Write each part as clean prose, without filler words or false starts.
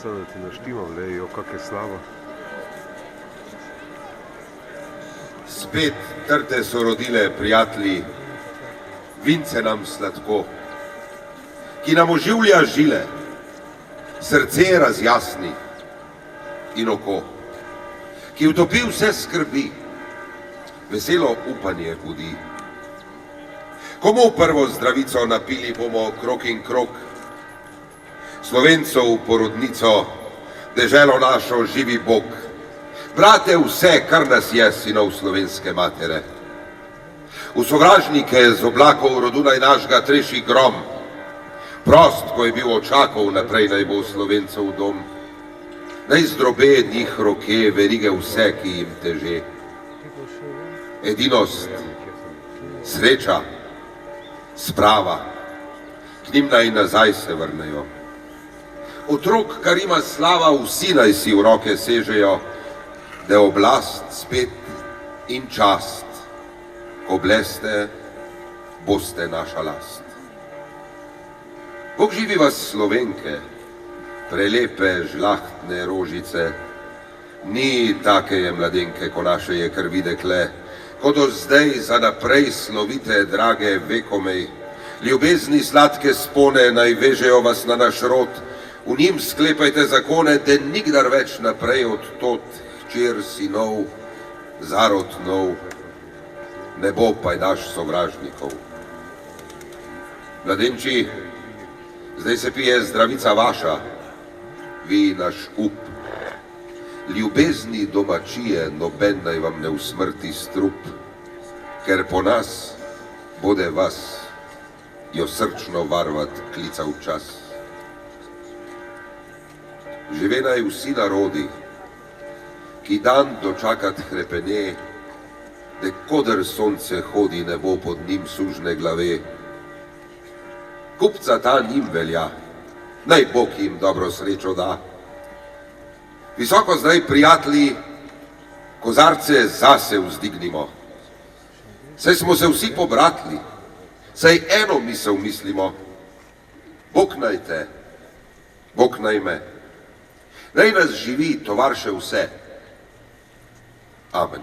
Samo da ti naštimam, jo, kak je slava. Spet trte so rodile, prijatelji, vince nam sladko, ki nam oživlja žile, srce razjasni in oko, ki utopi vse skrbi, veselo upanje budi. Komu prvo zdravico napili bomo krog in krog, Slovencov porodnico, deželo našo živi Bog, brate vse, kar nas je, sinov slovenske matere. V sovražnike z oblakov rodu naj našga treši grom, prost, ko je bil očakov, naprej naj bo Slovencov dom. Naj zdrobe njih roke, verige vse, ki jim teže. Edinost, sreča, sprava, k njim naj nazaj se vrnejo. Otrok, kar ima slava, vsi naj si v roke sežejo, da oblast spet in čast, ko bleste, boste naša last. Bog živi vas Slovenke, prelepe žlahtne rožice, ni take je mladenke, ko naše je krvi dekle, ko do zdaj za naprej slovite, drage vekomej, ljubezni sladke spone naj vežejo vas na naš rod, v njim sklepajte zakone, da nikdar več naprej od tot, hčer sinov, zarod nov, ne bo pajdaš sovražnikov. Mladenči, zdaj se pije zdravica vaša, vi naš up. Ljubezni domačije noben naj vam ne usmrti strup, ker po nas bode vas jo srčno varvat klical čas. Žive naj vsi narodi, ki dan dočakat hrepene, da koder sonce hodi, ne bo pod njim sužne glave. Kupca ta njim velja, naj Bog jim dobro srečo da. Visoko zdaj, prijatelji, kozarce zase vzdignimo. Saj smo se vsi pobratli, saj eno misel mislimo. Bog naj te, Bog naj me. Naj nas živi, tovarše vse. Amen.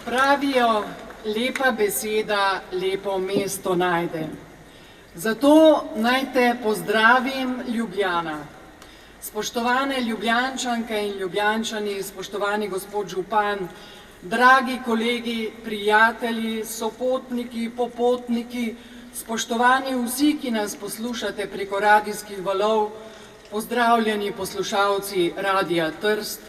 Pravijo, lepa beseda lepo mesto najde. Zato naj te pozdravim, Ljubljana. Spoštovane Ljubljančanke in Ljubljančani, spoštovani gospod župan, dragi kolegi, prijatelji, sopotniki, popotniki, spoštovani vsi, ki nas poslušate preko radijskih valov, pozdravljeni poslušalci Radia Trst,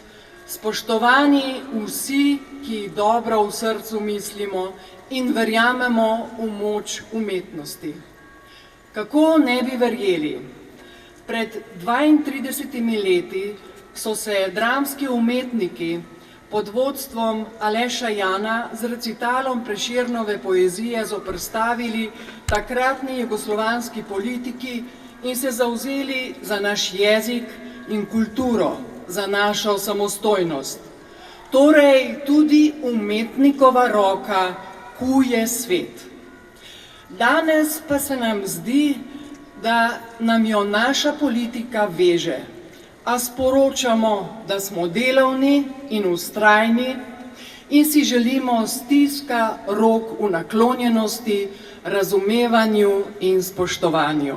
spoštovani vsi, ki dobro v srcu mislimo in verjamemo v moč umetnosti. Kako ne bi verjeli? Pred 32 leti so se dramski umetniki pod vodstvom Aleša Jana z recitalom Prešernove poezije zoperstavili takratni jugoslovanski politiki in se zavzeli za naš jezik in kulturo, za našo samostojnost. Torej tudi umetnikova roka kuje svet. Danes pa se nam zdi, da nam jo naša politika veže, a sporočamo, da smo delavni in vztrajni in si želimo stiska rok v naklonjenosti, razumevanju in spoštovanju.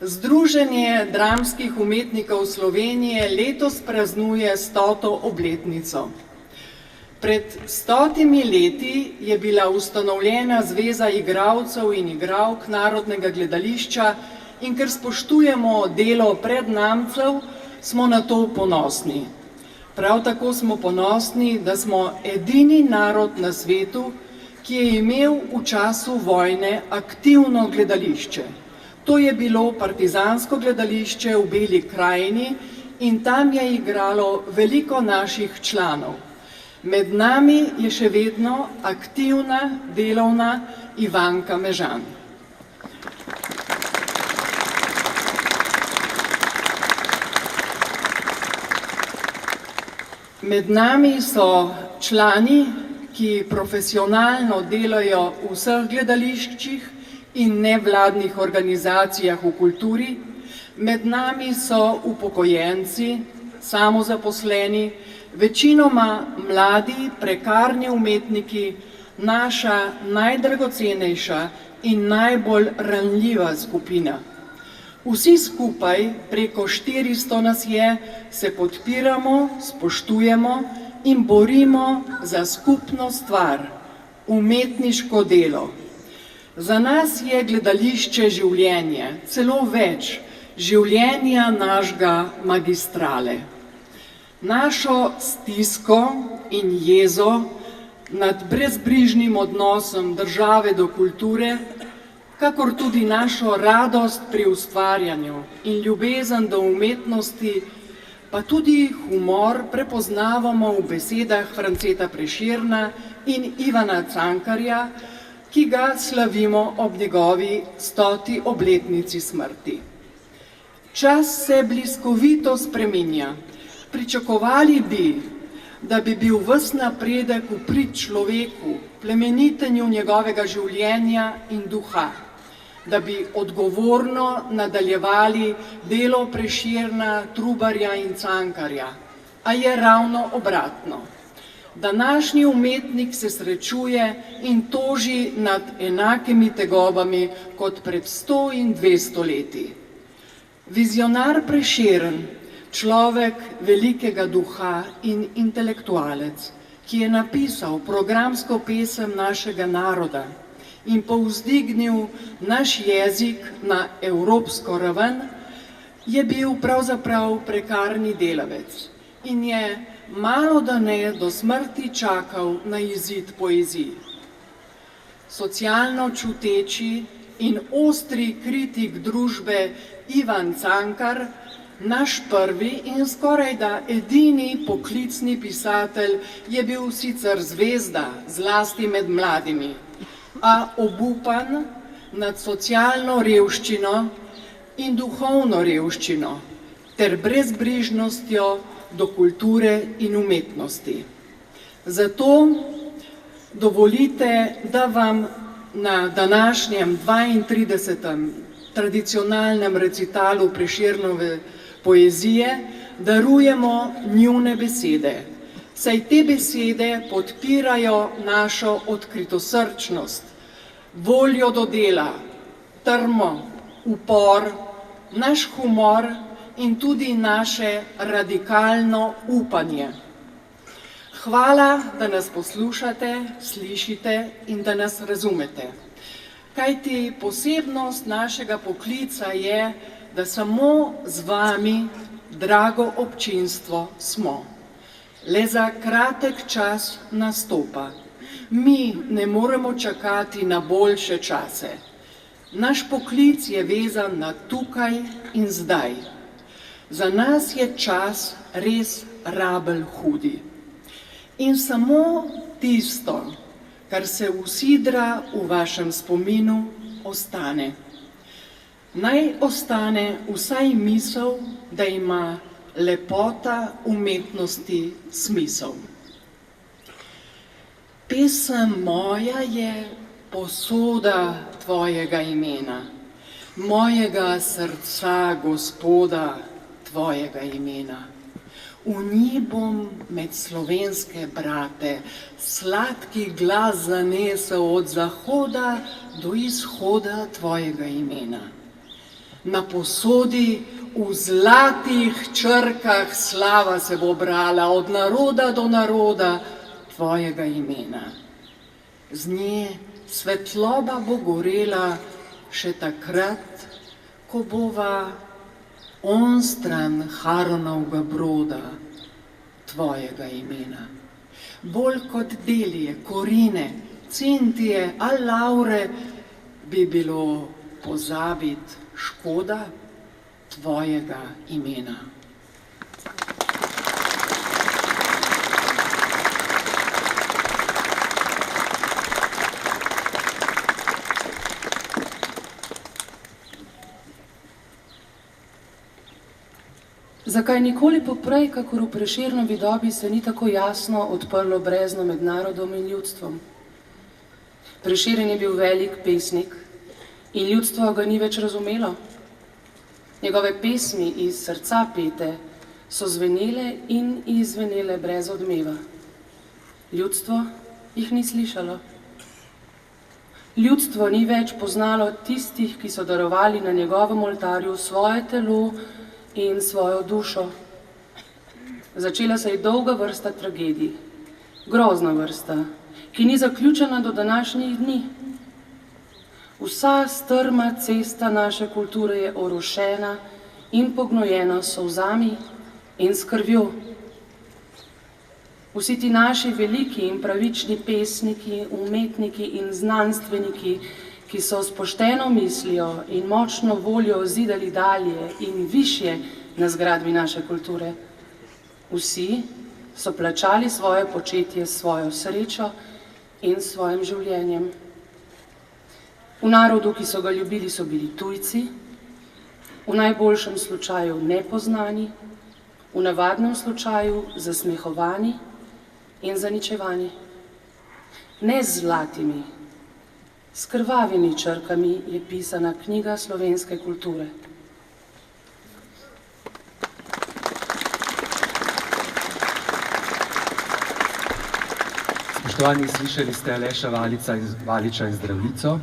Združenje dramskih umetnikov Slovenije letos praznuje 100. obletnico. Pred 100 leti je bila ustanovljena Zveza igralcev in igralk Narodnega gledališča in ker spoštujemo delo prednamcev, smo na to ponosni. Prav tako smo ponosni, da smo edini narod na svetu, ki je imel v času vojne aktivno gledališče. To je bilo partizansko gledališče v Beli krajini in tam je igralo veliko naših članov. Med nami je še vedno aktivna, delovna Ivanka Mežan. Med nami so člani ki profesionalno delajo v vseh gledališčih in nevladnih organizacijah v kulturi. Med nami so upokojenci, samozaposleni, večinoma mladi, prekarni umetniki, naša najdragocenejša in najbolj ranljiva skupina. Vsi skupaj, preko 400 nas je, se podpiramo, spoštujemo in borimo za skupno stvar, umetniško delo. Za nas je gledališče življenje, celo več, življenja našega magistrale. Našo stisko in jezo nad brezbrižnim odnosom države do kulture, kakor tudi našo radost pri ustvarjanju in ljubezen do umetnosti, pa tudi humor prepoznavamo v besedah Franceta Prešerna in Ivana Cankarja, ki ga slavimo ob njegovi 100. obletnici smrti. Čas se bliskovito spreminja. Pričakovali bi, da bi bil ves napredek v prid človeku, plemenitenju njegovega življenja in duha, da bi odgovorno nadaljevali delo Prešerna, Trubarja in Cankarja, a je ravno obratno. Današnji umetnik se srečuje in toži nad enakimi tegobami kot pred 100 in 200 leti. Vizionar Prešeren, človek velikega duha in intelektualec, ki je napisal programsko pesem našega naroda in povzdignil naš jezik na evropsko raven, je bil pravzaprav prekarni delavec in je malodane do smrti čakal na izid poeziji. Socialno čuteči in ostri kritik družbe Ivan Cankar, naš prvi in skorajda edini poklicni pisatelj, je bil sicer zvezda, zlasti med mladimi, a obupan nad socialno revščino in duhovno revščino ter brezbrižnostjo do kulture in umetnosti. Zato dovolite, da vam na današnjem 32. tradicionalnem recitalu Prešernove poezije darujemo njune besede, saj te besede podpirajo našo odkritosrčnost, voljo do dela, trmo, upor, naš humor in tudi naše radikalno upanje. Hvala, da nas poslušate, slišite in da nas razumete. Kajti posebnost našega poklica je, da samo z vami, drago občinstvo, smo. Le za kratek čas nastopa. Mi ne moremo čakati na boljše čase. Naš poklic je vezan na tukaj in zdaj. Za nas je čas res rabelj hudi. In samo tisto, kar se usidra v vašem spominu, ostane. Naj ostane vsaj misel, da ima lepota umetnosti smisel. Pesem moja je posoda tvojega imena, mojega srca, Gospoda, tvojega imena. V njih bom med slovenske brate sladki glas zanesel od zahoda do izhoda tvojega imena. Na posodi v zlatih črkah slava se bo brala od naroda do naroda tvojega imena. Z nje svetloba bo gorela še takrat, ko bova onstran Haronovga broda tvojega imena. Bolj kot Delije, Korine, Cintije ali Laure bi bilo pozabiti škoda tvojega imena. Zakaj nikoli poprej, kakor v Prešernovi dobi, se ni tako jasno odprlo brezno med narodom in ljudstvom? Prešeren je bil velik pesnik in ljudstvo ga ni več razumelo. Njegove pesmi iz srca pete so zvenele in izzvenele brez odmeva. Ljudstvo jih ni slišalo. Ljudstvo ni več poznalo tistih, ki so darovali na njegovem oltarju svoje telo in svojo dušo. Začela se je dolga vrsta tragedij, grozna vrsta, ki ni zaključena do današnjih dni. Vsa strma cesta naše kulture je orošena in pognojena s solzami in s krvjo. Vsi ti naši veliki in pravični pesniki, umetniki in znanstveniki, ki so s pošteno mislijo in močno voljo zidali dalje in višje na zgradbi naše kulture. Vsi so plačali svoje početje s svojo srečo in svojim življenjem. V narodu, ki so ga ljubili, so bili tujci, v najboljšem slučaju nepoznani, v navadnem slučaju zasmehovani in zaničevani. Ne z zlatimi, s krvavimi črkami je pisana knjiga slovenske kulture. Spoštovani, slišali ste Aleša Valiča in Zdravljico.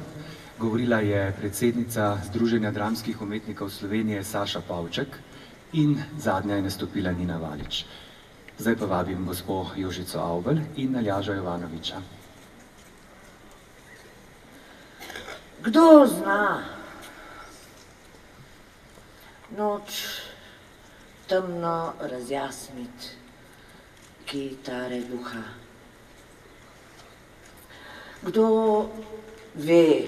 Govorila je predsednica Združenja dramskih umetnikov Slovenije Saša Pavček in zadnja je nastopila Nina Valič. Zdaj pa vabim gospo Jožico Avbelj in Aljaža Jovanoviča. Kdo zna noč temno razjasnit kitare duha? Kdo ve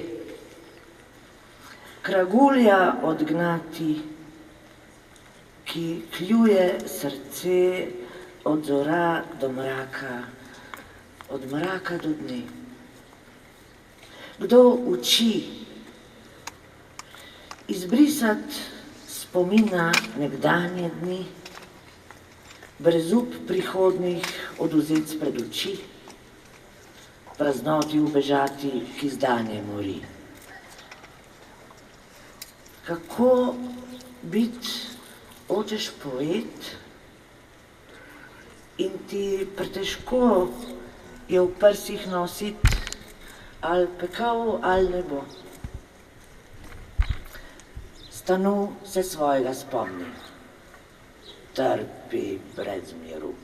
kragulja odgnati, ki kljuje srce od zora do mraka, od mraka do dne? Kdo uči izbrisati spomina nekdanje dni, brezup prihodnih odvzeti pred oči, praznoti ubežati, ki zdanje mori? Kako biti, hočeš poet, in ti pretežko je v prsih nositi ali pekav ali nebo? Stanu se svojega spomni, trpi brez miru.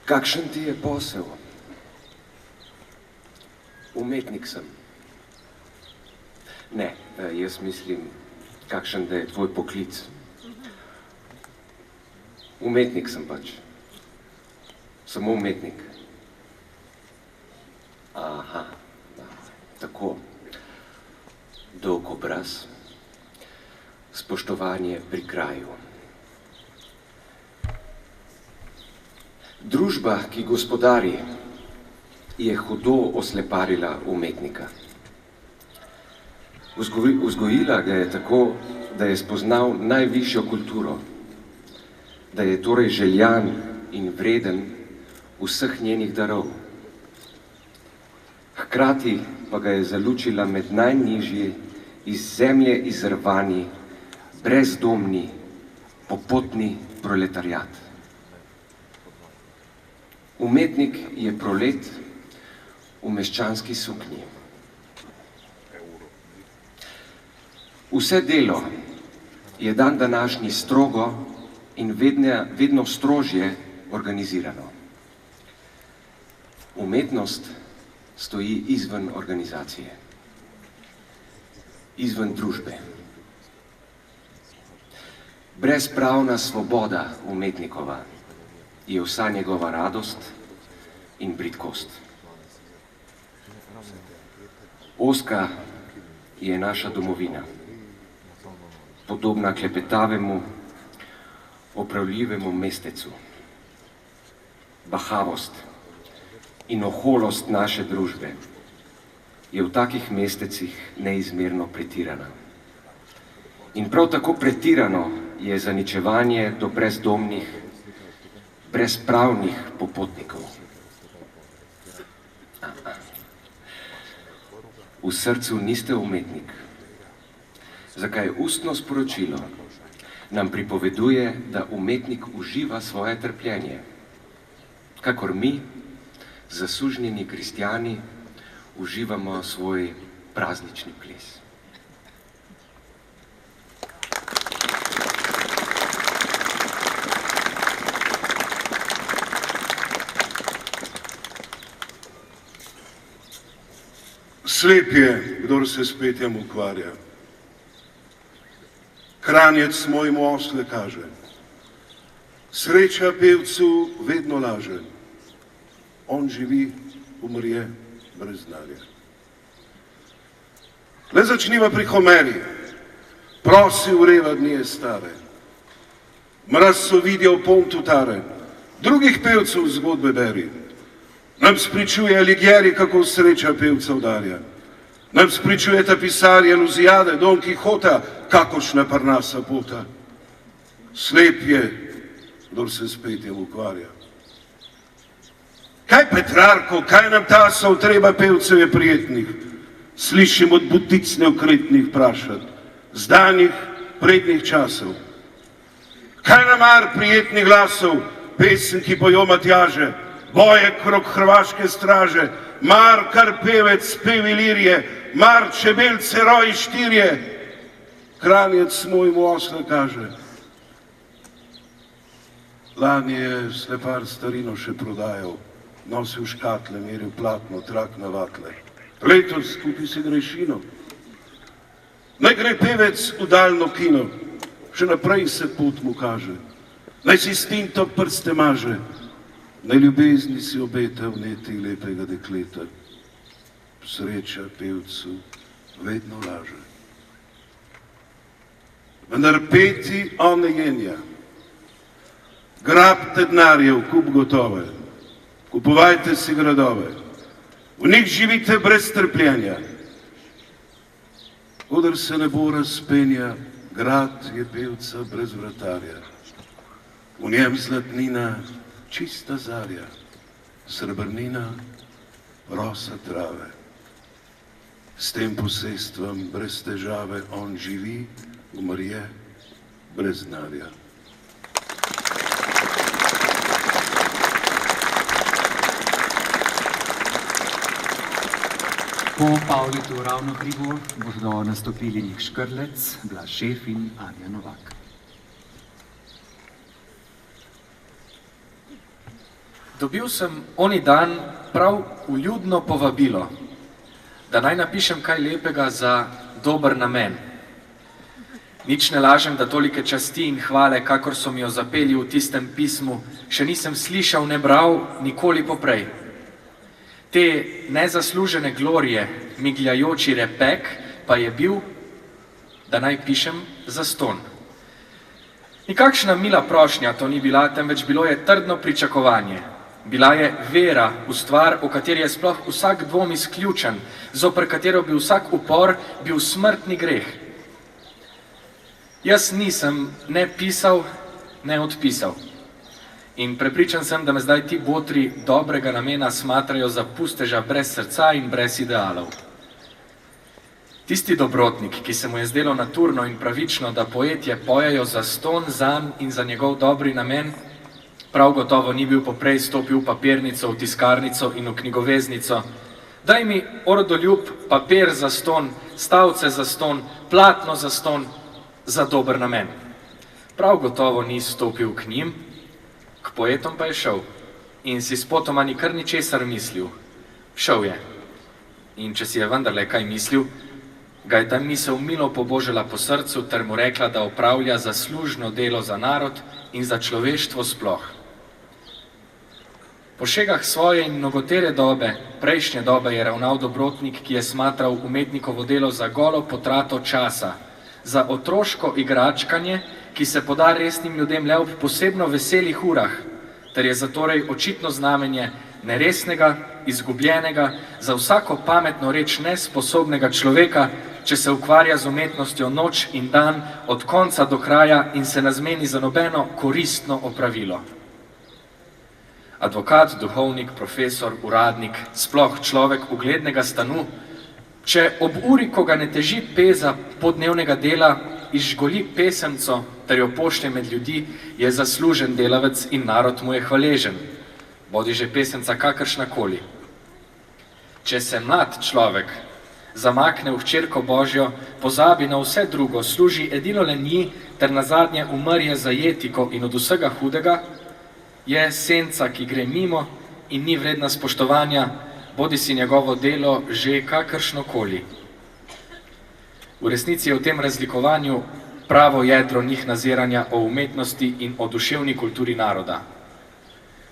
Kakšen ti je posel? Umetnik sem. Ne, jaz mislim, kakšen da je tvoj poklic. Umetnik sem pač. Samo umetnik. Aha, tako. Dolg obraz, spoštovanje pri kraju. Družba, ki gospodari, je hudo osleparila umetnika. Vzgojila ga je tako, da je spoznal najvišjo kulturo, da je torej željan in vreden vseh njenih darov. Hkrati pa ga je zalučila med najnižji, iz zemlje izrvani, brezdomni, popotni proletariat. Umetnik je prolet v meščanski suknji. Vse delo je dan današnji strogo in vedno strožje organizirano. Umetnost stoji izven organizacije, izven družbe. Brezpravna svoboda umetnikova je vsa njegova radost in bridkost. Ozka je naša domovina, podobna klepetavemu, opravljivemu mestecu. Bahavost in oholost naše družbe je v takih mestecih neizmerno pretirana. In prav tako pretirano je zaničevanje do brezdomnih, brezpravnih popotnikov. V srcu niste umetnik. Zakaj ustno sporočilo nam pripoveduje, da umetnik uživa svoje trpljenje, kakor mi, zasužnjeni kristjani, uživamo svoj praznični ples. Slep je, kdor se s petjem ukvarja. Kranjec mojemu osle kaže. Sreča pevcu vedno laže. On živi, umrje brez denarja. Le začniva pri Homeri. Prosi ureva dni je stare. Mraz so videl pontu tare. Drugih pevcev zgodbe beri. Nam spričuje Alighieri, kako sreča pevca udarja. Nam spričujeta pisarja Luzijade, Don Kihota, kakošna Parnasa pota. Slep je, kdor se s petjem ukvarja. Kaj Petrarko, kaj nam tasov treba pevcev je prijetnih, slišim od butic neokretnih prašat, zdanih prednih časov. Kaj nam mar prijetnih glasov, pesem, ki pojo Matjaže, boje krog hrvaške straže, mar kar pevec pevi lirije, mar čebelce roji štirje, Kranjec mojemu osle kaže. Lani je slepar starino še prodajal, nosil škatle, meril platno, trak na vatle. Letos kupi si grešino. Naj gre pevec v daljno kino, še naprej se pot mu kaže. Naj si s tinto prste maže, naj ljubezni si obeta vneti lepega dekleta. Sreča pevcu vedno laže. Vendar peti on ne jenja. Grabte denarjev, kup gotove, kupovajte si gradove, v njih živite brez trpljenja. Odar se nebo razpenja, grad je pevca brez vratarja. V njem zlatnina, čista zarja, srebrnina, rosa trave. S tem posestvom brez težave on živi, umrje brez denarja. Po Pavletu Ravnohribu bodo nastopili Nik Škrlec, Blaž Šef in Anja Novak. Dobil sem oni dan prav vljudno povabilo, da naj napišem kaj lepega za dober namen. Nič ne lažem, da tolike časti in hvale, kakor so mi jo zapeli v tistem pismu, še nisem slišal, ne bral nikoli poprej. Te nezaslužene glorije, migljajoči repek, pa je bil, da naj pišem zastonj. Nikakšna mila prošnja to ni bila, temveč bilo je trdno pričakovanje. Bila je vera v stvar, v kateri je sploh vsak dvom izključen, zoper katero bi vsak upor bil smrtni greh. Jaz nisem ne pisal, ne odpisal. In prepričan sem, da me zdaj ti botri dobrega namena smatrajo za pusteža brez srca in brez idealov. Tisti dobrotnik, ki se mu je zdelo naturno in pravično, da poetje pojejo zastonj zanj in za njegov dobri namen, prav gotovo ni bil poprej stopil v papirnico, v tiskarnico in v knjigoveznico. Daj mi, orodoljub, papir zastonj, stavce zastonj, platno zastonj, za dober namen. Prav gotovo ni stopil k njim, k poetom pa je šel in si spotoma ni kar ničesar mislil. Šel je. In če si je vendarle kaj mislil, ga je ta misel milo pobožala po srcu ter mu rekla, da opravlja zaslužno delo za narod in za človeštvo sploh. Po šegah svoje in mnogotere dobe, prejšnje dobe je ravnal dobrotnik, ki je smatral umetnikovo delo za golo potrato časa, za otroško igračkanje, ki se poda resnim ljudem le ob posebno veselih urah, ter je zatorej očitno znamenje neresnega, izgubljenega, za vsako pametno reč nesposobnega človeka, če se ukvarja z umetnostjo noč in dan, od konca do kraja in se nazmeni za nobeno koristno opravilo. Advokat, duhovnik, profesor, uradnik, sploh človek uglednega stanu, če ob uri, ko ga ne teži peza podnevnega dela, izžgoli pesemco ter jo pošlje med ljudi, je zaslužen delavec in narod mu je hvaležen, bodi že pesemca kakršnakoli. Če se mlad človek zamakne v hčerko Božjo, pozabi na vse drugo, služi edino le nji ter nazadnje umrje za jetiko in od vsega hudega, je senca, ki gre mimo in ni vredna spoštovanja, bodi si njegovo delo že kakršnokoli. V resnici je v tem razlikovanju pravo jedro njih naziranja o umetnosti in o duševni kulturi naroda.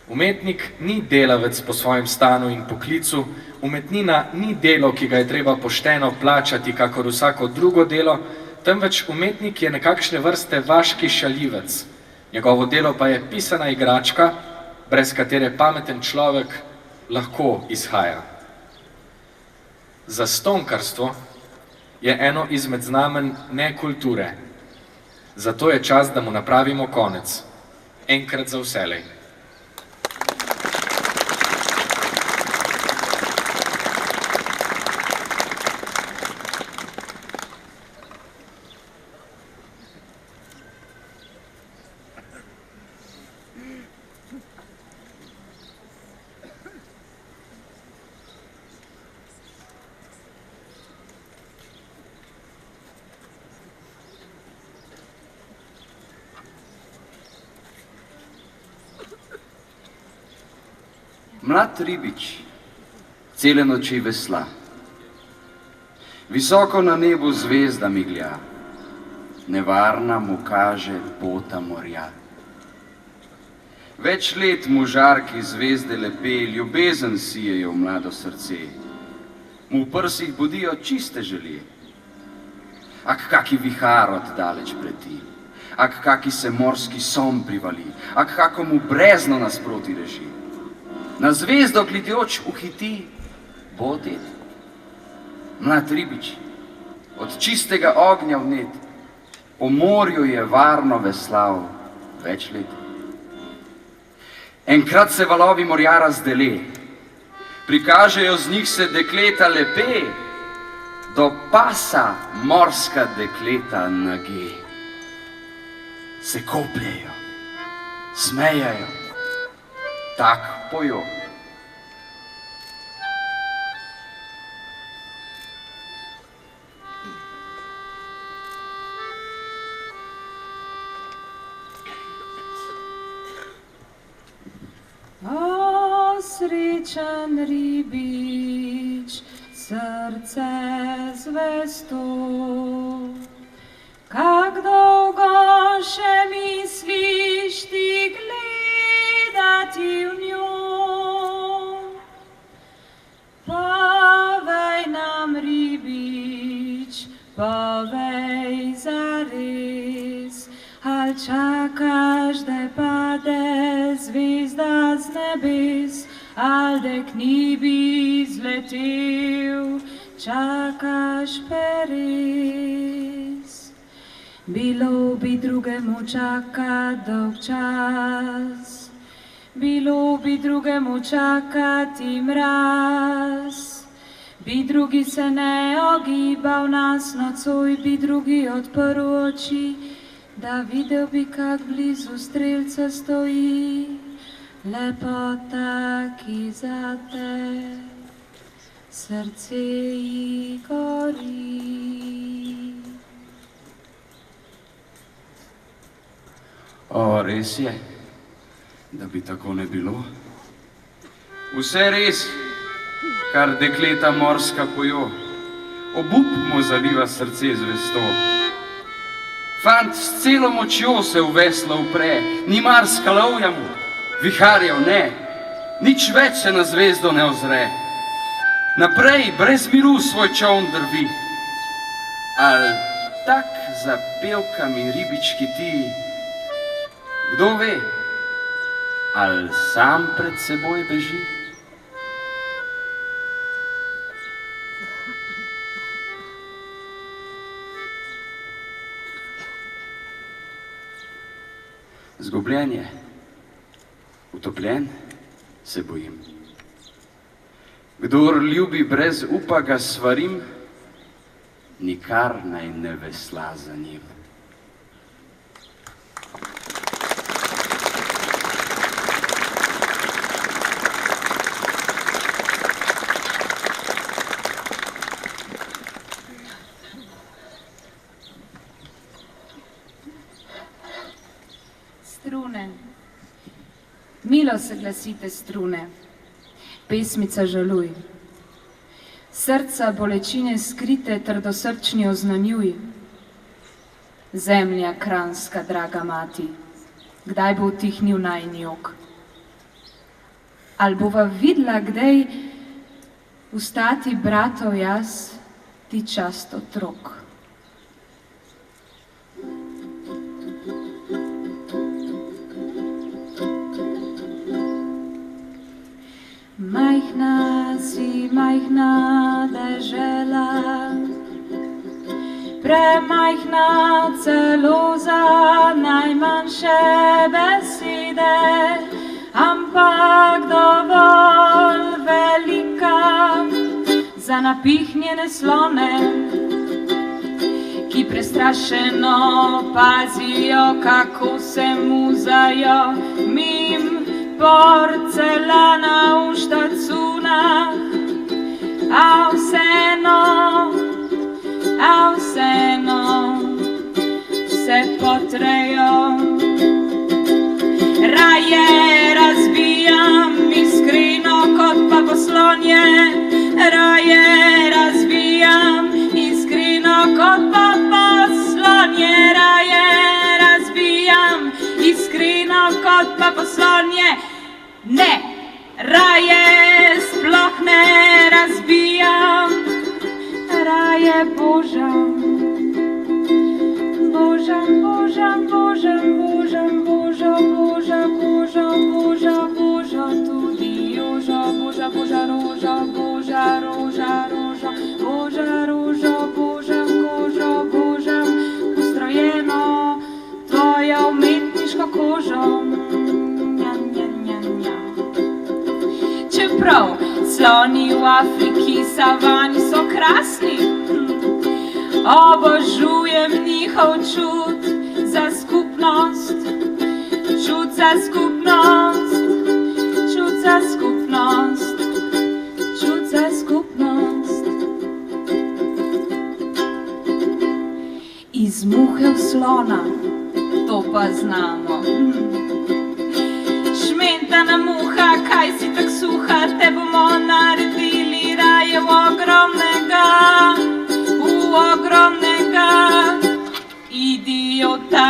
Umetnik ni delavec po svojem stanu in poklicu, umetnina ni delo, ki ga je treba pošteno plačati, kakor vsako drugo delo, temveč umetnik je nekakšne vrste vaški šaljivec. Njegovo delo pa je pisana igračka, brez katere pameten človek lahko izhaja. Zastonjkarstvo je eno izmed znamenj nekulture. Zato je čas, da mu napravimo konec. Enkrat za vselej. Mlad ribič cele noči vesla, visoko na nebu zvezda miglja, nevarna mu kaže pota morja. Več let mu žarki zvezde lepe, ljubezen sijejo v mlado srce, mu v prsih budijo čiste želje. Ak kaki vihar od daleč preti, ak kaki se morski som privali, ak kako mu brezno nasproti reži, na zvezdo glidjoč uhiti, bo odet. Mlad ribič, od čistega ognja vnet, po morju je varno veslal več let. Enkrat se valovi morja razdele, prikažejo z njih se dekleta lepe, do pasa morska dekleta nage. Se kopljejo, smejajo, tak pojo. O, srečen ribič, srce zvesto, kak dolgo še misliš ti gledati v njo? Povej nam, ribič, povej zares, al čakaš, da pade zvezda z nebes, al da k nebi zletel, čakaš peres. Bilo bi drugemu čakat dolg čas, bilo bi drugemu čakati mraz, bi drugi se ne ogibal nas nocoj, bi drugi odprl oči, da videl bi, kak blizu strelca stoji, lepota, ki zate srce ji gori. O, res je, da bi tako ne bilo. Vse res, kar dekleta morska pojo, obup mu zaliva srce zvesto. Fant s celo močjo se v veslo upre, ni mar skalovja mu, viharjev ne, nič več se na zvezdo ne ozre. Naprej, brez miru svoj čoln drvi, al tak za pevkami ribički ti, kdo ve, ali sam pred seboj beži? Zgubljen je, utopljen, se bojim. Kdor ljubi brez upa, ga svarim, nikar naj ne vesla za njim. Strune. Milo se glasite strune, pesmica žaluj. Srca bolečine skrite trdosrčni oznanjuj. Zemlja kranjska, draga mati, kdaj bo utihnil najin jok? Ali bova videla kdaj ustati bratov jaz, ti čast otrok? Majhna si, majhna dežela, premajhna celo za najmanjše besede, ampak dovolj velika za napihnjene slone, ki prestrašeno pazijo, kako se muzajo mim porcelana v štacunah, a vseeno se potrejo. Raje razbijam iskreno kot pa poslonje, raje razbijam iskreno kot pa poslonje, raje razbijam iskreno kot pa poslonje. Ne, raje sploh ne razbijam, raje božam, božam, božam, božam, božam, boža, boža, boža, boža, boža, tudi joža, boža, boža, roža, boža, roža, roža, boža, roža, boža, koža, boža, ustrojeno tvojo umetniško kožo. Čeprav sloni v Afriki savani so krasni, obožujem njihov čut za skupnost, čut za skupnost, čut za skupnost, čut za skupnost. Iz muhe v slona, to pa znamo. Šmentana muha, kaj si tak suha, te bomo naredili raje v ogromnega idiota.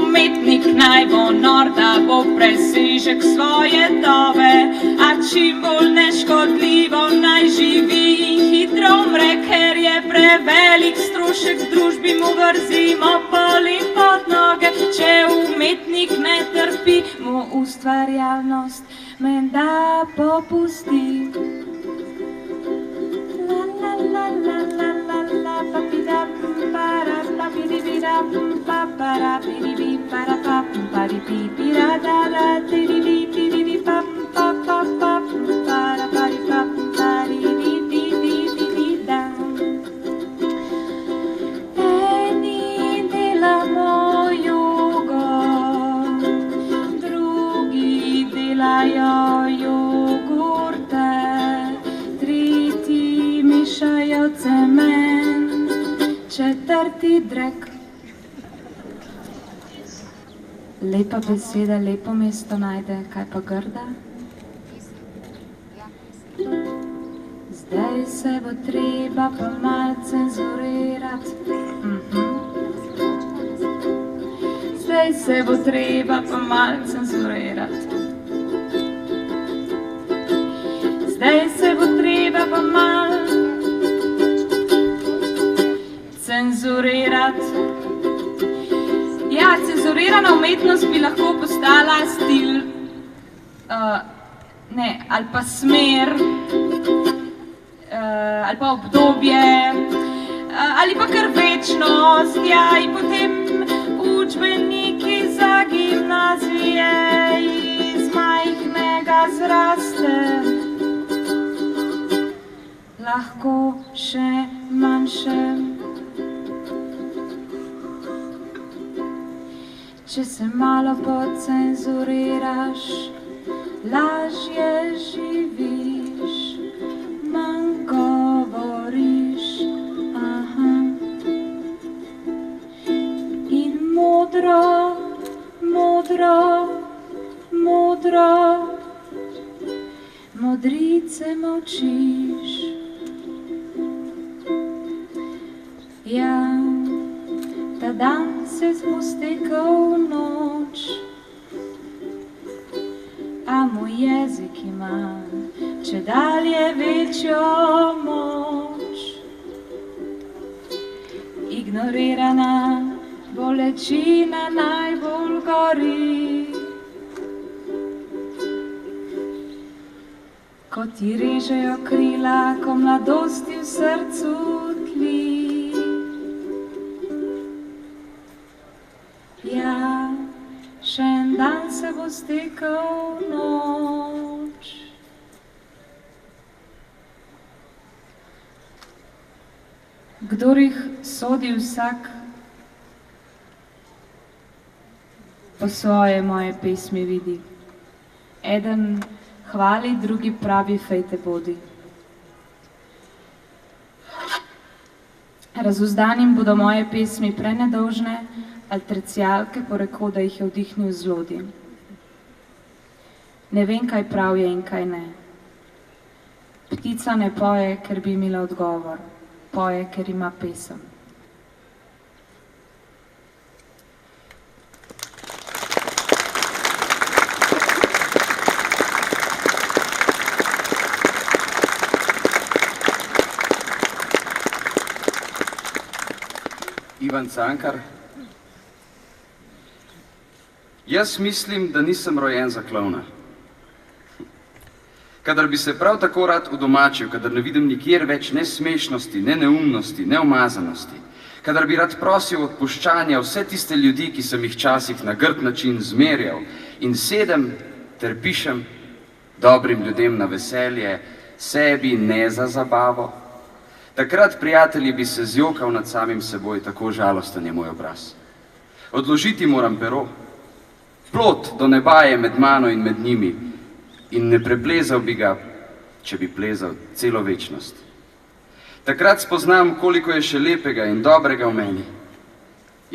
Umetnik naj bo nor, da bo presežek svoje dobe, a čim bolj neškodljivo naj živi in hitro umre, ker je prevelik strošek družbi, mu vrzimo poli pod noge. Če umetnik ne trpi, mu ustvarjalnost menda popusti. La la la la la la pa pi da para pa pi di bi da pa para pi di bi para pa di pi pi da da da ti di di pa pa pa pa para pa di di da. Eni delamo jugo, drugi delajo jogurte, tretji mešajo cement, četrti drek. Lepa beseda lepo mesto najde, kaj pa grda? Zdaj se bo treba pa mal cenzurirati. Zdaj se bo treba pa mal cenzurirati. Zdaj se bo treba pa mal cenzurirati. cenzurirati. Ja, cenzurirana umetnost bi lahko postala stil, ali pa smer, ali pa obdobje, ali pa kar večnost, ja, in potem učbeniki za gimnazije iz majhnega zraste. Lahko še manjše. Če se malo pocenzuriraš, lažje živiš, manj govoriš, in modro, modro, modro, modrice molčiš. Ja, ta dan se spustekal v noč, a moj jezik ima čedalje večjo moč. Ignorirana bolečina najbolj gori, ko ti režejo krila, ko mladosti v srcu tli. Ja, še en dan se bo stekal v noč. Kdor jih sodi vsak po svoje moje pesmi vidi. Eden hvali, drugi pravi fejte bodi. Razuzdanim bodo moje pesmi prenedolžne, ali tercijalke poreko, da jih je vdihnil zlodi. Ne vem, kaj prav je in kaj ne. Ptica ne poje, ker bi imela odgovor. Poje, ker ima pesem. Ivan Cankar. Jaz mislim, da nisem rojen za klovna. Kadar bi se prav tako rad udomačil, kadar ne vidim nikjer več ne smešnosti, ne neumnosti, ne umazanosti, kadar bi rad prosil odpuščanja vse tiste ljudi, ki sem jih včasih na grd način zmerjal, in sedem ter pišem dobrim ljudem na veselje, sebi ne za zabavo, takrat, prijatelji, bi se zjokal nad samim seboj, tako žalosten je moj obraz. Odložiti moram pero. Plot do neba je med mano in med njimi in ne preplezal bi ga, če bi plezal celo večnost. Takrat spoznam, koliko je še lepega in dobrega v meni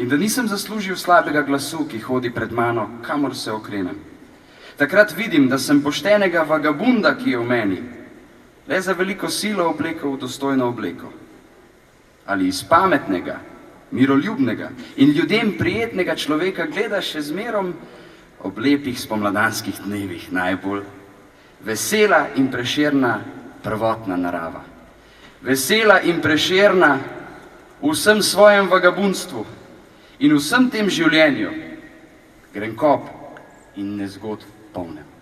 in da nisem zaslužil slabega glasu, ki hodi pred mano, kamor se okrenem. Takrat vidim, da sem poštenega vagabunda, ki je v meni, le za veliko silo oblekel v dostojno obleko. Ali iz pametnega, miroljubnega in ljudem prijetnega človeka gleda še zmerom ob lepih spomladanskih dnevih najbolj vesela in prešerna prvotna narava. Vesela in prešerna v vsem svojem vagabundstvu in vsem tem življenju, grenkob in nezgod polnem.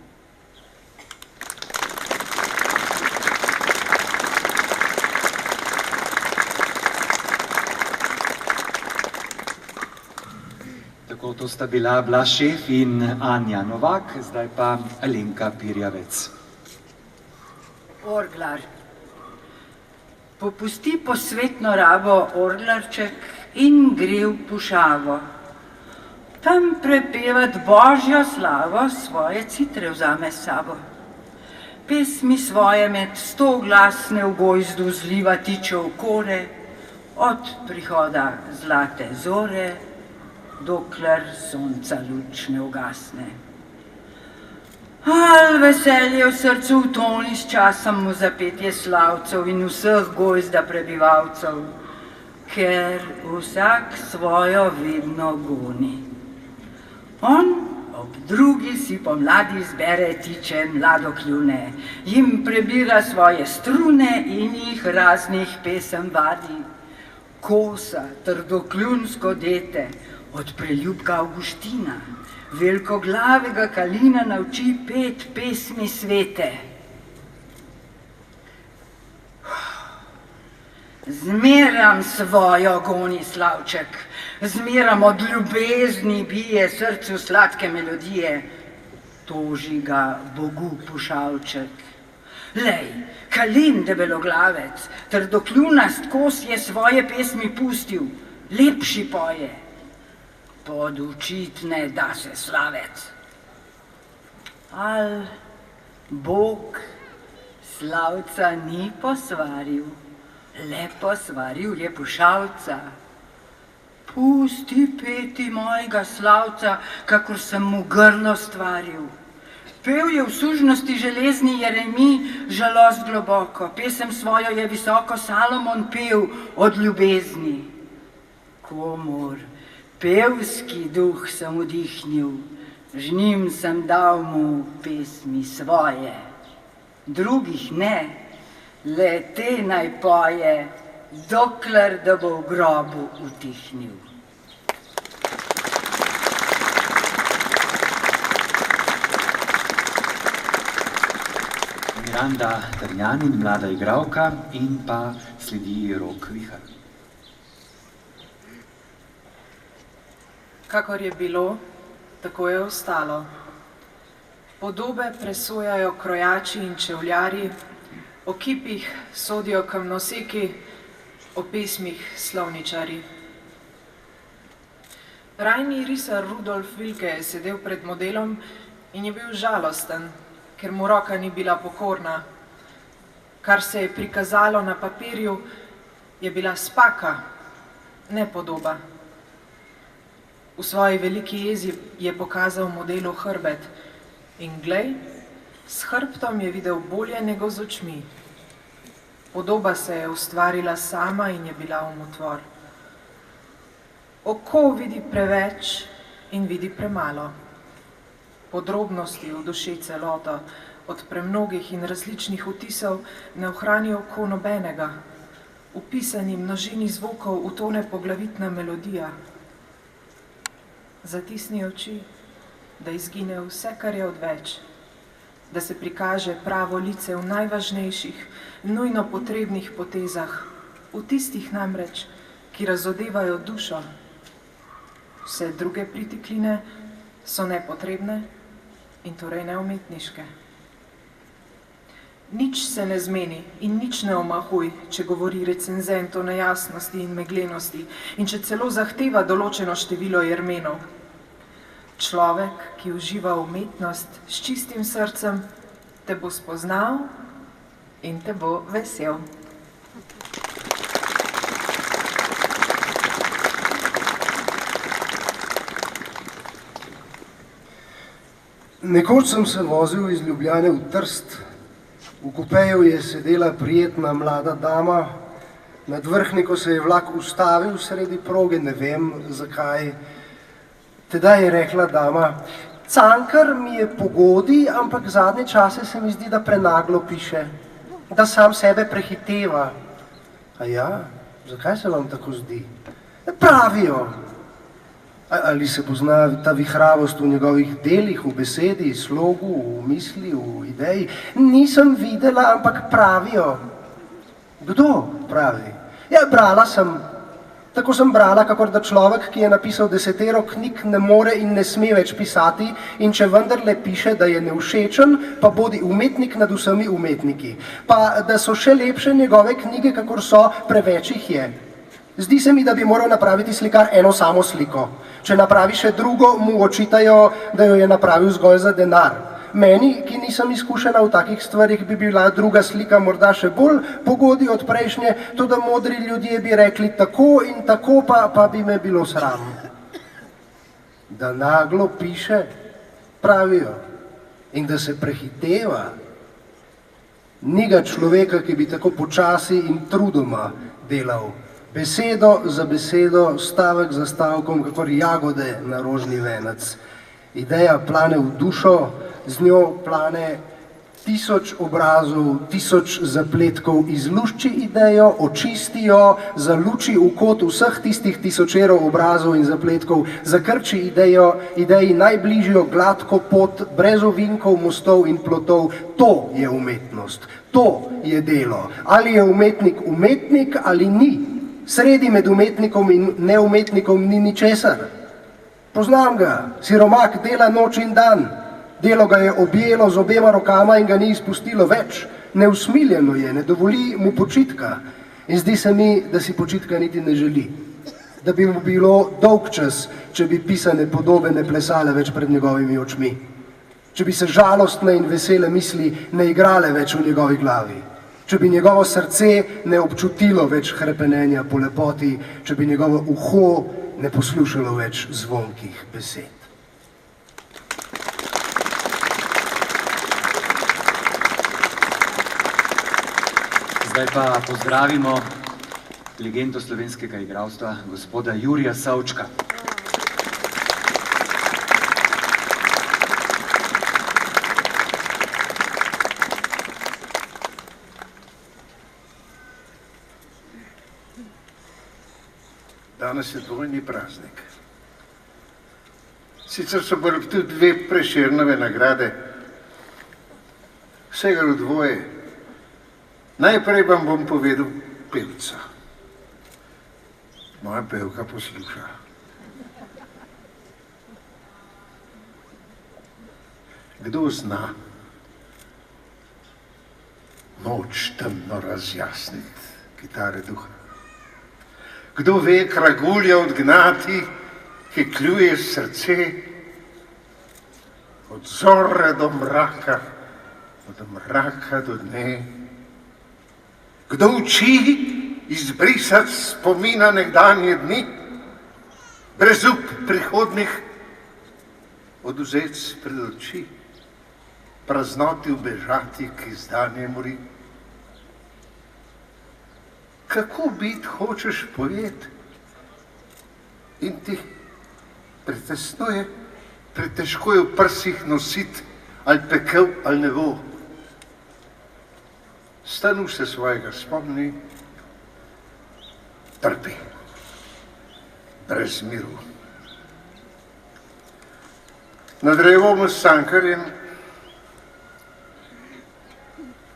To sta bila Blaž Šef in Anja Novak, zdaj pa Alenka Pirjavec. Orglar. Popusti posvetno rabo orglarček in gre v pušavo. Tam prepevat Božjo slavo, svoje citre vzame s sabo. Pesmi svoje med stoglasne v gojzdu zliva tiče v kore, od prihoda zlate zore, dokler sonca luč ne ugasne. Al veselje v srcu utoni s časom mu zapetje slavcev in vseh gojzda prebivalcev, ker vsak svojo vedno goni. On ob drugi si pomladi zbere tiče mladokljune, jim prebira svoje strune in jih raznih pesem vadi. kosa, trdokljunsko dete, od preljubka Avguština, velikoglavega Kalina nauči 5 pesmi svete. Zmeram svojo goni slavček, zmeram od ljubezni bije srcu sladke melodije, toži ga Bogu pušavček. Lej, Kalin debeloglavec, trdokljunast kos je svoje pesmi pustil, lepši poje, podučitne da se slavec. Al Bog slavca ni posvaril, le posvaril je pušavca. Pusti peti mojega slavca, kakor sem mu grlo stvaril. Pel je v sužnosti železni Jeremij žalost globoko, pesem svojo je visoko Salomon pel od ljubezni. Komor pevski duh sem vdihnil, z njim sem dal mu pesmi svoje. Drugih ne, le te naj poje, dokler da bo v grobu utihnil. Miranda Trnjanin, mlada igralka, in pa sledi Rok Vihar. Kakor je bilo, tako je ostalo. Podobe presojajo krojači in čevljarji, o kipih sodijo kamnoseki, o pesmih slovničarji. Rajni risar Rudolf Vilke je sedel pred modelom in je bil žalosten, ker mu roka ni bila pokorna. Kar se je prikazalo na papirju, je bila spaka, ne podoba. V svoji veliki jezi je pokazal modelu hrbet in glej, s hrbtom je videl bolje nego z očmi. Podoba se je ustvarila sama in je bila umotvor. Oko vidi preveč in vidi premalo. Podrobnosti v duši celoto, od premnogih in različnih vtisov ne ohrani oko nobenega. V pisani množini zvokov utone poglavitna melodija. Zatisni oči, da izgine vse, kar je odveč, da se prikaže pravo lice v najvažnejših, nujno potrebnih potezah, v tistih namreč, ki razodevajo dušo. Vse druge pritikline so nepotrebne in torej neumetniške. Nič se ne zmeni in nič ne omahuj, če govori recenzent o nejasnosti in meglenosti in če celo zahteva določeno število jermenov. Človek, ki uživa umetnost s čistim srcem, te bo spoznal in te bo vesel. Nekoč sem se vozil iz Ljubljane v Trst. V kupeju je sedela prijetna mlada dama, nad vrhniko se je vlak ustavil sredi proge, ne vem zakaj. Tedaj je rekla dama, Cankar mi je po godi, ampak zadnje čase se mi zdi, da prenaglo piše, da sam sebe prehiteva. A ja, zakaj se vam tako zdi? Pravijo. Ali se pozna ta vihravost v njegovih delih, v besedi, slogu, v misli, v ideji? Nisem videla, ampak pravijo. Kdo pravi? Ja, brala sem. Tako sem brala, kakor da človek, ki je napisal 10 knjig, ne more in ne sme več pisati in če vendarle piše, da je nevšečen, pa bodi umetnik nad vsemi umetniki. Pa da so še lepše njegove knjige, kakor so, preveč jih je. Zdi se mi, da bi moral napraviti slikar eno samo sliko. Če napravi še drugo, mu očitajo, da jo je napravil zgolj za denar. Meni, ki nisem izkušena v takih stvarih, bi bila druga slika morda še bolj pogodi od prejšnje, to da modri ljudje bi rekli tako in tako, pa bi me bilo sram. Da naglo piše, pravijo, in da se prehiteva. Ni ga človeka, ki bi tako počasi in trudoma delal. Besedo za besedo, stavek za stavkom, kakor jagode na rožni venec. Ideja plane v dušo, z njo plane 1000 obrazov, 1000 zapletkov izlušči idejo, očistijo, zaluči v kot vseh tistih tisočerov obrazov in zapletkov, zakrči ideji najbližjo gladko pot, brez ovinkov, mostov in plotov. To je umetnost, to je delo. Ali je umetnik umetnik ali ni? Sredi med umetnikom in neumetnikom ni ničesar. Poznam ga, siromak dela noč in dan. Delo ga je objelo z obema rokama in ga ni izpustilo več. Neusmiljeno je, ne dovoli mu počitka. In zdi se mi, da si počitka niti ne želi. Da bi mu bilo dolg čas, če bi pisane podobe ne plesale več pred njegovimi očmi. Če bi se žalostne in vesele misli ne igrale več v njegovi glavi. Če bi njegovo srce ne občutilo več hrepenenja po lepoti, če bi njegovo uho ne poslušalo več zvonkih besed. Zdaj pa pozdravimo legendo slovenskega igralstva, gospoda Jurija Savčka. Danes je dvojni praznik. Sicer so bili tudi 2 Prešernove nagrade, vsega v dvoje. Najprej vam bom povedal pevca. Moja pevka posluša. Kdo zna noč temno razjasniti kitare duha? Kdo ve kragulja odgnati, ki kljuje srce od zore do mraka, od mraka do dne? Kdo uči izbrisati spomina nekdanje dni, brezup prihodnih, odvzeti pred oči, praznoti ubežati, ki zdanje mori? Kako biti hočeš pojet in ti pretežko je v prsih nositi ali pekel ali nebo. Stanu se svojega spomni, trpi, brez miru. Nad drevom s Cankarjem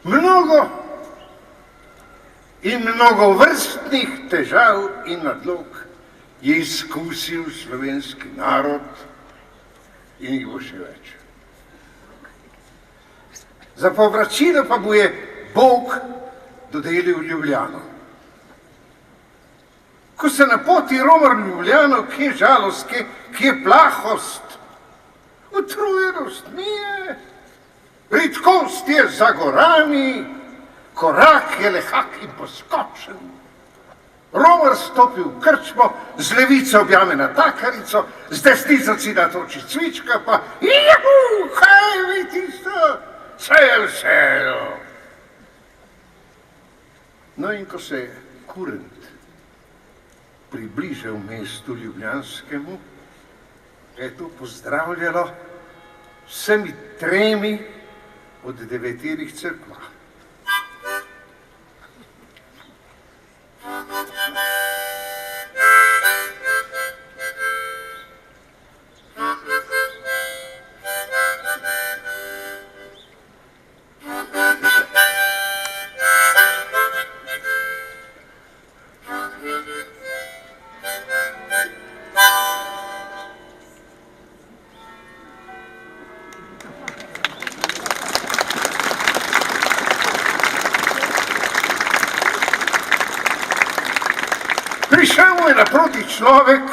mnogo in mnogo vrstnih težav in nadlog je izkusil slovenski narod in jih bo še več. Za povračilo pa mu je Bog dodelil Ljubljano. Ko se na poti roma v Ljubljano, kje je žalost, kje je plahost, utrujenost nije, bridkost je za gorami, korak je lehak in poskočen. Romer stopi v krčmo, z levice objame natakarico, z desnico si natoči cvička, pa juhu, kaj vi tisto, sel. No in ko se je kurent približal mestu ljubljanskemu, je to pozdravljalo vsemi 3 od 9 cerkva. Prišel mu je naproti človek,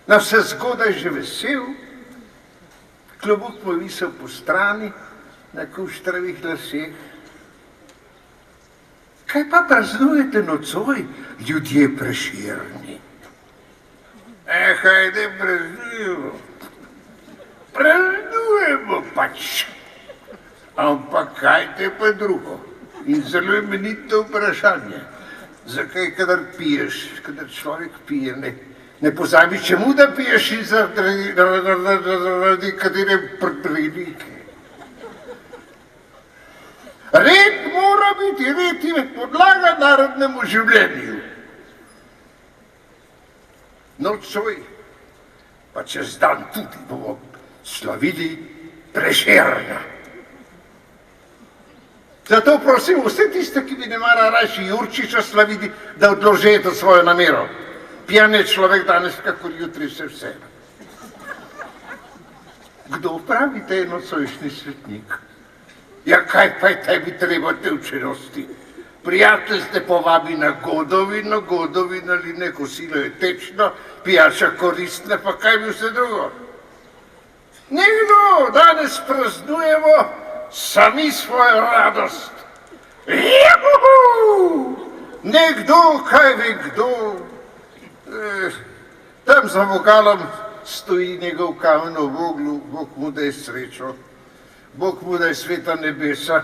na vse zgodaj že vesel, klobuk mu je visel po strani, na kuštravih laseh. Kaj pa praznujete nocoj, ljudje Prešerni? Hajde praznujemo. Praznujemo pač. Ampak kaj te pa drugo? In zelo imenito vprašanje. Zakaj, kadar piješ, kadar človek pije, ne pozabi čemu, da piješ in zaradi katere prilike. Red mora biti, red je podlaga narodnemu življenju. Nocoj, pa čez dan tudi bomo slavili Prešerna. Zato prosim vse tiste, ki bi ne mara rajši Jurčiča slaviti, da odložite svojo namero. Pijan je človek danes, kakor jutri vse. Kdo pravi, da je nocojšnji svetnik? Ja, kaj pa je tebi treba te učenosti? Prijatelj te povabi na godovino, godovina ali ne, kosilo je tečno, pijača koristna, pa kaj bi vse drugo? Nekdo, danes praznujemo sami svojo radost. Juhu! Nekdo, kaj ve kdo, tam za vogalom stoji njegov kamen v voglu, Bog mu da je srečo, Bog mu da je sveta nebesa,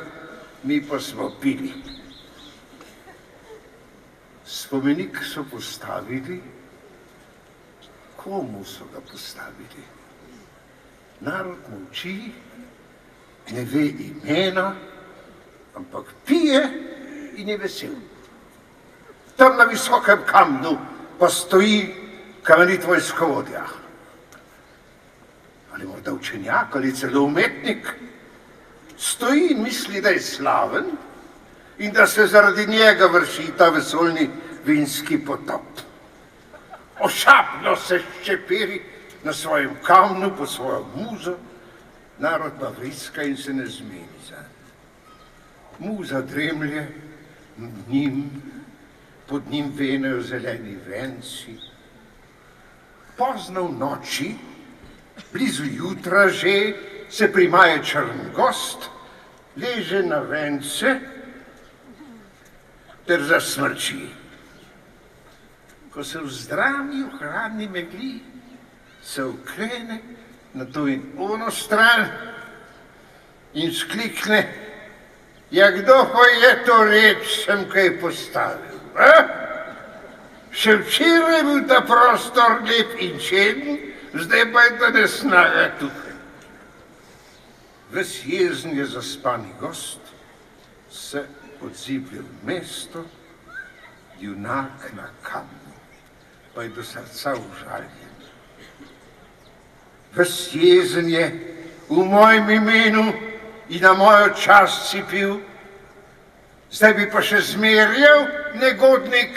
mi pa smo pili. Spomenik so postavili, komu so ga postavili? Narod molči, ne ve imena, ampak pije in je vesel. Tam na visokem kamnu pa stoji kamenit vojskovodja. Ali morda učenjak ali celo umetnik. Stoji in misli, da je slaven in da se zaradi njega vrši ta vesoljni vinski potop. Ošapno se ščeperi na svojem kamnu po svojo muzo, narod pa vriska in se ne zmeni zanj. Muza dremlje, pod njim venejo zeleni venci. Pozno v noči, blizu jutra že, se primaje črn gost, leže na vence ter zasmrči. Ko se vzdrami v hladni megli, se uklene na to in ono stran in sklikne, ja, kdo pa je to reč, sem kaj postavil, a? Še včeraj je bil ta prostor lep in čeden, zdaj pa je ta nesnaga tukaj. Ves jezen je zaspani gost, se odziblje v mesto, junak na kamnu, pa je do srca užaljen. Ves jezen je v mojem imenu in na mojo čast si pil, zdaj bi pa še zmerjal, negodnik.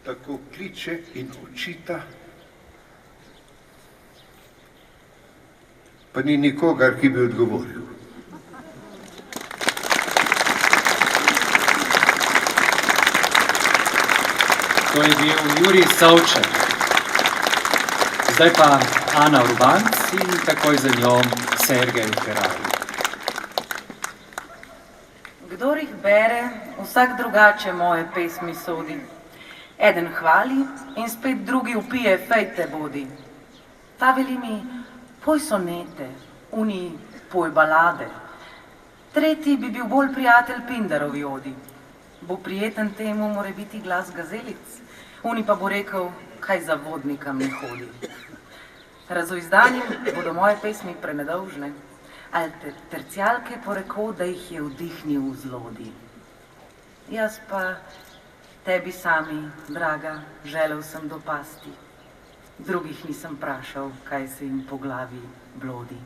Tako kliče in očita, pa ni nikogar, ki bi odgovoril. To je bil Jurij Savček. Zdaj pa Ana Urbanc in takoj za njo Sergej Ferrari. Kdor jih bere, vsak drugače moje pesmi sodi. Eden hvali in spet drugi vpije, fejte bodi. Ta veli mi, poj sonete, uni poj balade. Tretji bi bil bolj prijatelj Pindarovi odi. Bo prijeten temu more biti glas gazelic, uni pa bo rekel, kaj za vodnika mi hodi. Razoizdanim bodo moje pesmi prenedolžne, ali tercijalke poreko, da jih je vdihnil v zlodi. Jaz pa tebi sami, draga, želel sem dopasti. Drugih nisem prašal, kaj se jim po glavi blodi.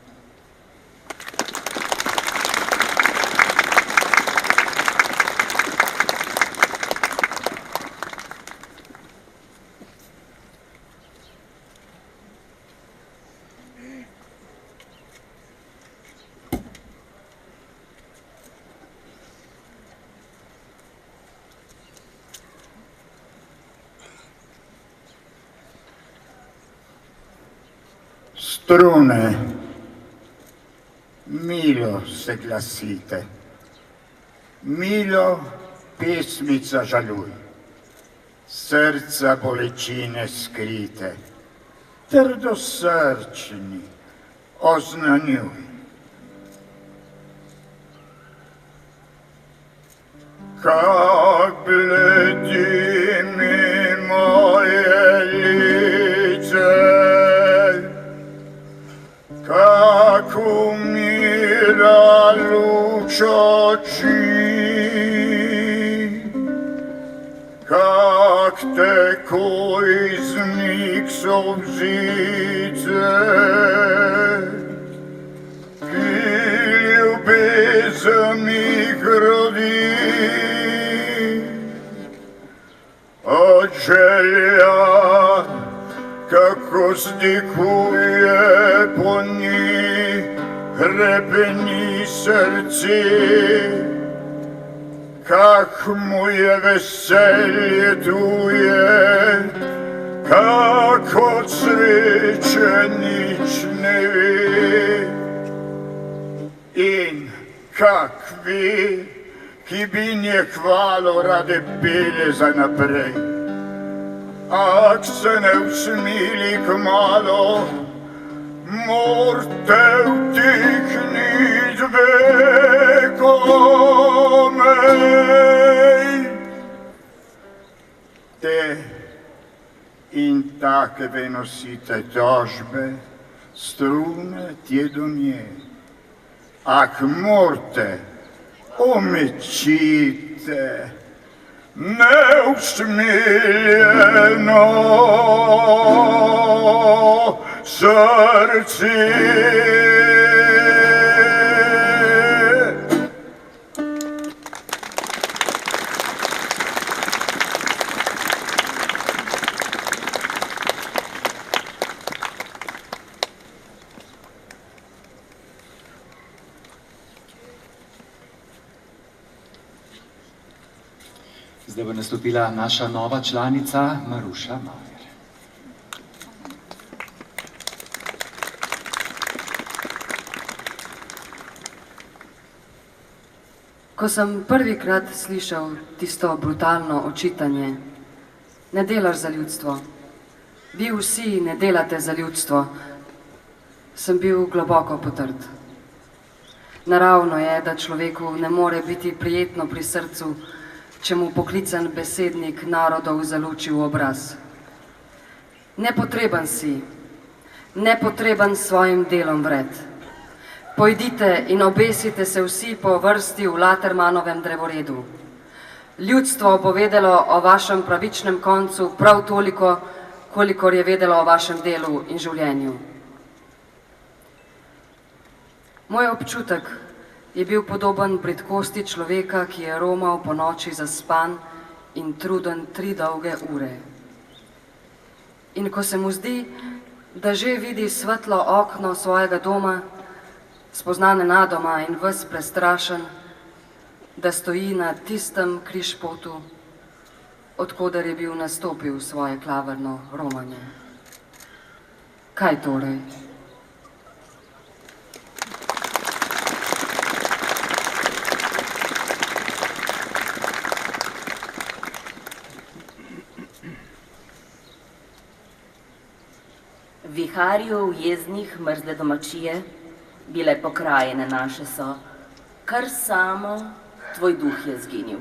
Strune, milo se glasite, milo pesmica žaluj, srca bolečine skrite, trdosrčni oznanjuj. Kak bledi mi moje lice, kak umira ljubav. luč oči, kak takoj zmik solzice, ki ljubezen jih rodi, od želja, kako stikuje po njih, hrepeni srce, kak mu je veselje tuje, kak od sreče nič ne ve. In kak ve, ki bi nje hvalo rade pele za naprej, ak se ne usmili kmalo, morte vtiknit vekomej. Te in takve nosite tožbe, strune tje do nje, ak morte omečite neusmiljeno srce. Zdaj bo nastopila naša nova članica Maruša Majer. Ko sem prvikrat slišal tisto brutalno očitanje, ne delaš za ljudstvo, vi vsi ne delate za ljudstvo, sem bil globoko potrt. Naravno je, da človeku ne more biti prijetno pri srcu, če mu poklican besednik narodov zaluči v obraz. Nepotreben si, nepotreben s svojim delom vred. Pojdite in obesite se vsi po vrsti v Latermanovem drevoredu. Ljudstvo bo vedelo o vašem pravičnem koncu prav toliko, kolikor je vedelo o vašem delu in življenju. Moj občutek je bil podoben bridkosti človeka, ki je romal po noči zaspan in truden 3 dolge ure. In ko se mu zdi, da že vidi svetlo okno svojega doma, spozna nenadoma in ves prestrašen, da stoji na tistem križpotu, odkoder je bil nastopil svoje klavrno romanje. Kaj torej? Viharju jeznih mrzle domačije, bile pokrajine naše so, kar samo tvoj duh je zginil.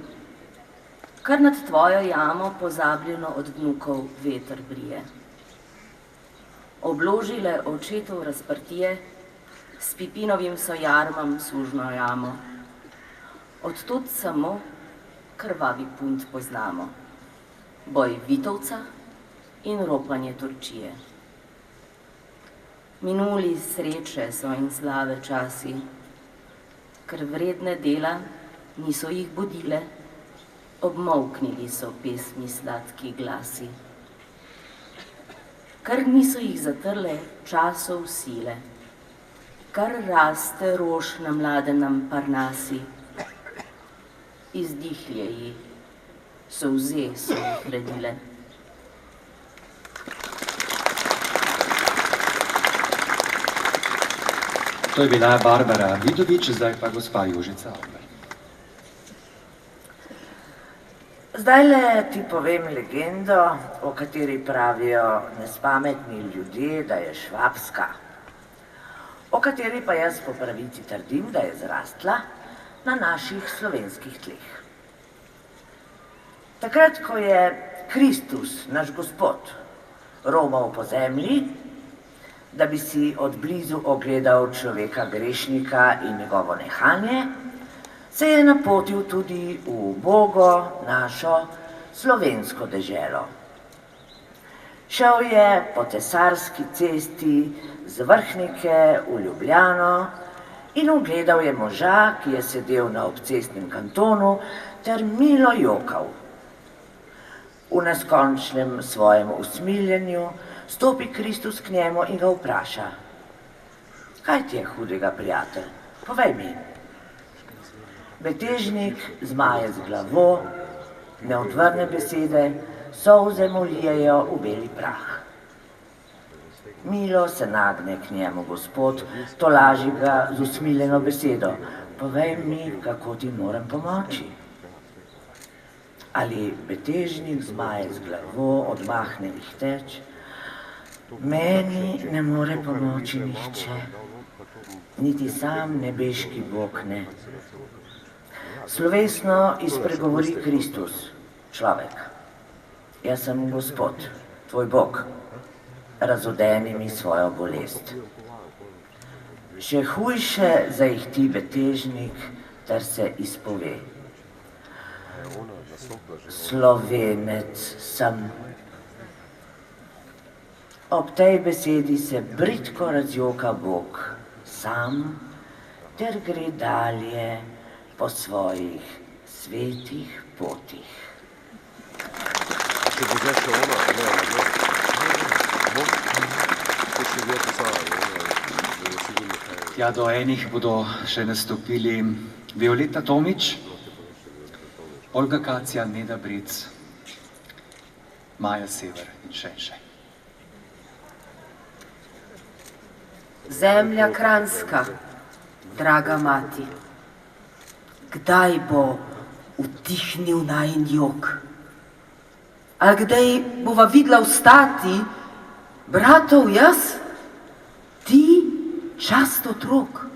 Kar nad tvojo jamo pozabljeno od vnukov veter brije. Obložile očetov razprtije, s Pipinovim so jarmam sužno jamo. Od tod samo krvavi punt poznamo, boj Vitovca in ropanje Turčije. Minuli sreče so in slave časi, ker vredne dela niso jih budile, obmolknili so pesmi sladki glasi. Kar niso jih zatrle časov sile, kar raste rož na mladenem Parnasi, izdihlje jih, solze so jih redile. To je bila Barbara Vidovič, zdaj pa gospa Jožica Ober. Zdajle ti povem legendo, o kateri pravijo nespametni ljudje, da je švabska, o kateri pa jaz po pravici trdim, da je zrastla na naših slovenskih tleh. Takrat, ko je Kristus, naš Gospod, romal po zemlji, da bi si od blizu ogledal človeka grešnika in njegovo nehanje, se je napotil tudi v ubogo našo slovensko deželo. Šel je po Cesarski cesti z Vrhnike v Ljubljano in ugledal je moža, ki je sedel na obcestnem kantonu ter milo jokal. V neskončnem svojem usmiljenju stopi Kristus k njemu in ga vpraša: kaj ti je hudega, prijatelj? Povej mi. Betežnik zmaje z glavo, ne odvrne besede, solze mu lijejo v beli prah. Milo se nagne k njemu Gospod, tolaži ga z usmiljeno besedo: povej mi, kako ti moram pomoči. Ali betežnik zmaje z glavo, odmahne ihteč: meni ne more pomoči nihče, niti sam nebeški Bog ne. Slovesno izpregovori Kristus: človek, jaz sem Gospod, tvoj Bog, razodeni mi svojo bolest. Še hujše zaihti betežnik ter se izpove: Slovenec sem. Ob tej besedi se bridko razjoka Bog sam ter gre dalje po svojih svetih potih. Če bo zdaj še ona, to še dve pisala, Ja, do enih bodo še nastopili Violeta Tomič, Olga Kacija, Neda Brec, Maja Sever in še. Zemlja Kranjska, draga mati, kdaj bo utihnil najin jok? A kdaj bova videla vstati, bratov jaz, ti čast otrok?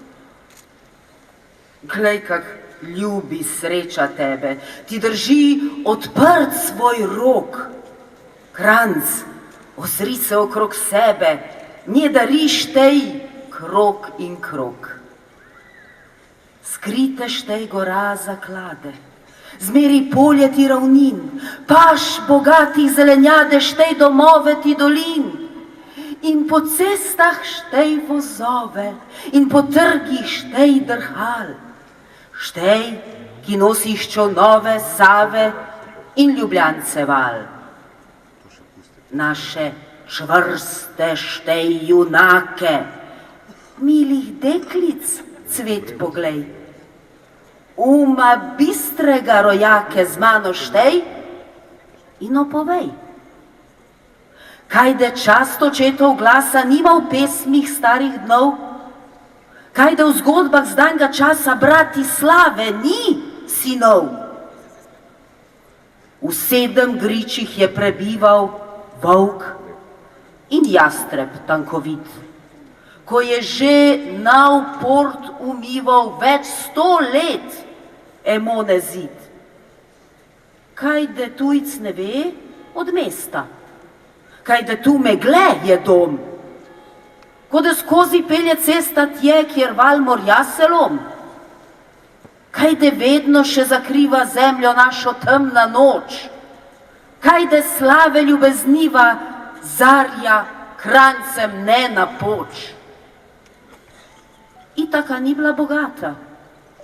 Glej, kak ljubi sreča tebe, ti drži odprt svoj rok. Kranjc, ozri se okrog sebe, nje dariš tej krog in krog. Skrite štej gora zaklade, zmeri polje ti ravnin, paš bogatih zelenjade štej domove ti dolin. In po cestah štej vozove, in po trgih štej drhal. Štej, ki nosiš čolnove, Save in Ljubljance val. Naše čvrste štej junake, milih deklic cvet poglej. Uma bistrega rojake z mano štej in opovej. Kajde čast očetov glasa nima v pesmih starih dnov? Kajde v zgodbah z danega časa brati slave ni sinov? V 7 gričih je prebival volk in jastreb tankovit, ko je že nov port umival več 100 let Emone zid. Kajde tujc ne ve od mesta, kajde tu megle je dom, ko da skozi pelje cesta tje, kjer val morja se lom. Kajde vedno še zakriva zemljo našo temna noč, kajde slave ljubezniva zarja Kranjcem ne napoč. Itaka ni bila bogata,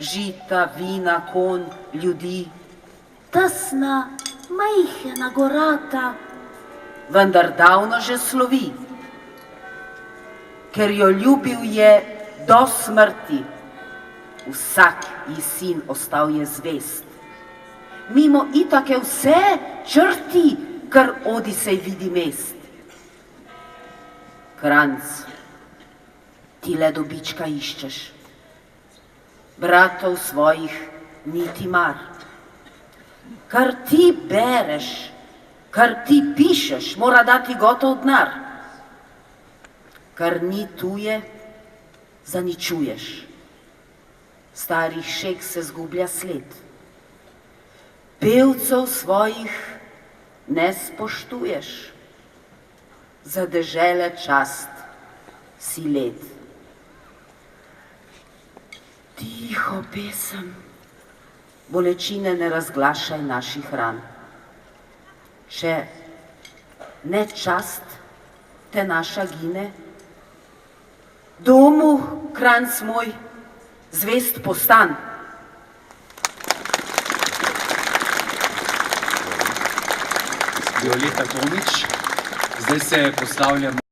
žita, vina, konj, ljudi, tesna, majhna gorata, vendar davno že slovi, ker jo ljubil je do smrti. Vsak ji sin ostal je zvest. Mimo itake vse črti, kar Odisej vidi mest. Kranjc, ti le dobička iščeš, bratov svojih niti mar. Kar ti bereš, kar ti pišeš, mora dati gotov denar. Kar ni tuje, zaničuješ. Starih šeg se zgublja sled. Pevcev svojih ne spoštuješ. Za dežele čast si led. Tiho pesem, bolečine ne razglašaj naših ran. Še ne čast te naša gine, domu, Kranjc moj, zvest postan. Violeta Tomič, zdaj se poslavljamo